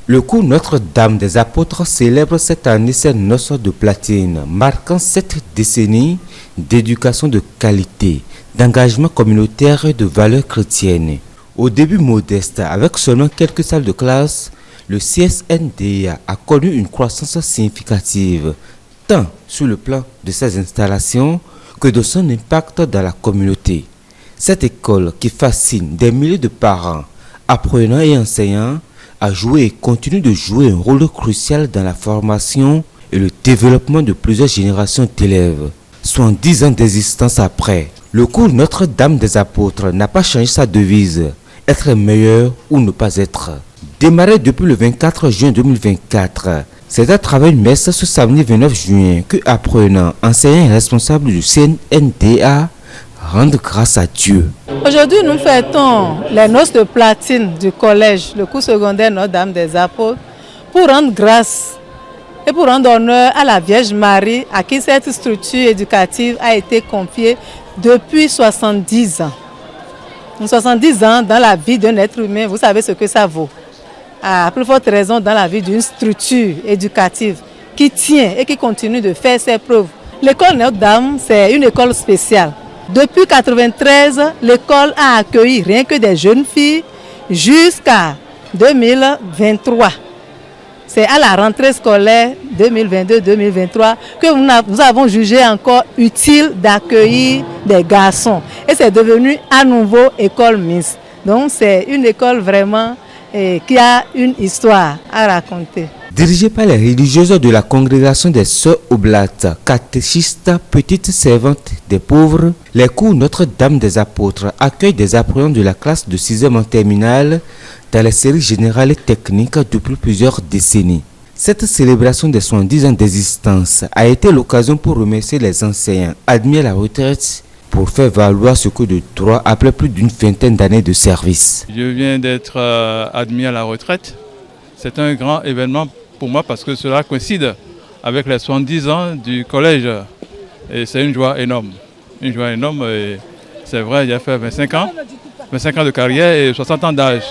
Le cours Notre-Dame des Apôtres célèbre cette année ses noces de platine, marquant 7 décennies d'éducation de qualité, d'engagement communautaire et de valeurs chrétiennes. Au début modeste, avec seulement quelques salles de classe, le CSNDA a connu une croissance significative, tant sur le plan de ses installations que de son impact dans la communauté. Cette école qui fascine des milliers de parents, apprenants et enseignants a joué et continue de jouer un rôle crucial dans la formation et le développement de plusieurs générations d'élèves. 70 ans d'existence après, le cours Notre-Dame des Apôtres n'a pas changé sa devise, être meilleur ou ne pas être. Démarré depuis le 24 juin 2024, c'est à travers une messe ce samedi 29 juin que apprenants, enseignants et responsables du CNDA rendent grâce à Dieu. Aujourd'hui, nous fêtons les noces de platine du collège, le cours secondaire Notre-Dame des Apôtres, pour rendre grâce et pour rendre honneur à la Vierge Marie, à qui cette structure éducative a été confiée depuis 70 ans. 70 ans dans la vie d'un être humain, vous savez ce que ça vaut. À plus forte raison dans la vie d'une structure éducative qui tient et qui continue de faire ses preuves. L'école Notre-Dame, c'est une école spéciale. Depuis 1993, l'école a accueilli rien que des jeunes filles jusqu'à 2023. C'est à la rentrée scolaire 2022-2023 que nous avons jugé encore utile d'accueillir des garçons. Et c'est devenu à nouveau école mixte. Donc c'est une école vraiment qui a une histoire à raconter. Dirigée par les religieuses de la congrégation des Sœurs Oblates, catéchistes, petites servantes des pauvres, les cours Notre-Dame des Apôtres accueillent des apprenants de la classe de 6e en terminale dans les séries générales et techniques depuis plusieurs décennies. Cette célébration des 70 ans d'existence a été l'occasion pour remercier les enseignants admis à la retraite pour faire valoir ce que de droit après plus d'une vingtaine d'années de service. Je viens d'être admis à la retraite. C'est un grand événement pour moi parce que cela coïncide avec les 70 ans du collège. Et c'est une joie énorme. Une joie énorme. C'est vrai, j'ai fait 25 ans de carrière et 60 ans d'âge.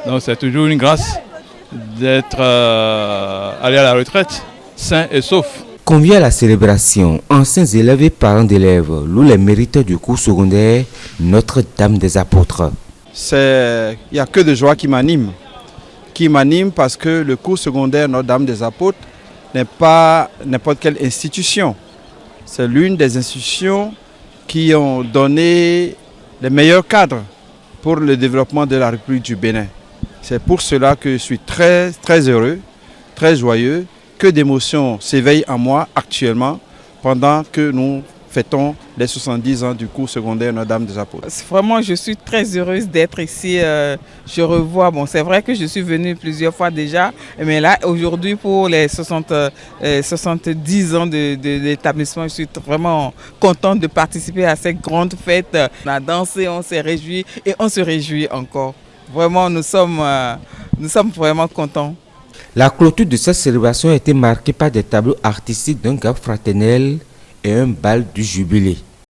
Donc c'est toujours une grâce d'être allé à la retraite, sain et sauf. Conviés à la célébration, anciens élèves et parents d'élèves louent les mérites du cours secondaire Notre-Dame des Apôtres. Il n'y a que de joie qui m'anime. Qui m'anime parce que le cours secondaire Notre-Dame des Apôtres n'est pas n'importe quelle institution. C'est l'une des institutions qui ont donné les meilleurs cadres pour le développement de la République du Bénin. C'est pour cela que je suis très, très heureux, très joyeux, que d'émotions s'éveillent en moi actuellement pendant que nous fêtons les 70 ans du cours secondaire Notre-Dame des Apôtres. Vraiment, je suis très heureuse d'être ici. Je revois, c'est vrai que je suis venue plusieurs fois déjà, mais là, aujourd'hui, pour les 70 ans de l'établissement, je suis vraiment contente de participer à cette grande fête. On a dansé, on s'est réjouis et on se réjouit encore. Vraiment, nous sommes vraiment contents. La clôture de cette célébration a été marquée par des tableaux artistiques d'un gap fraternel et un bal du jubilé.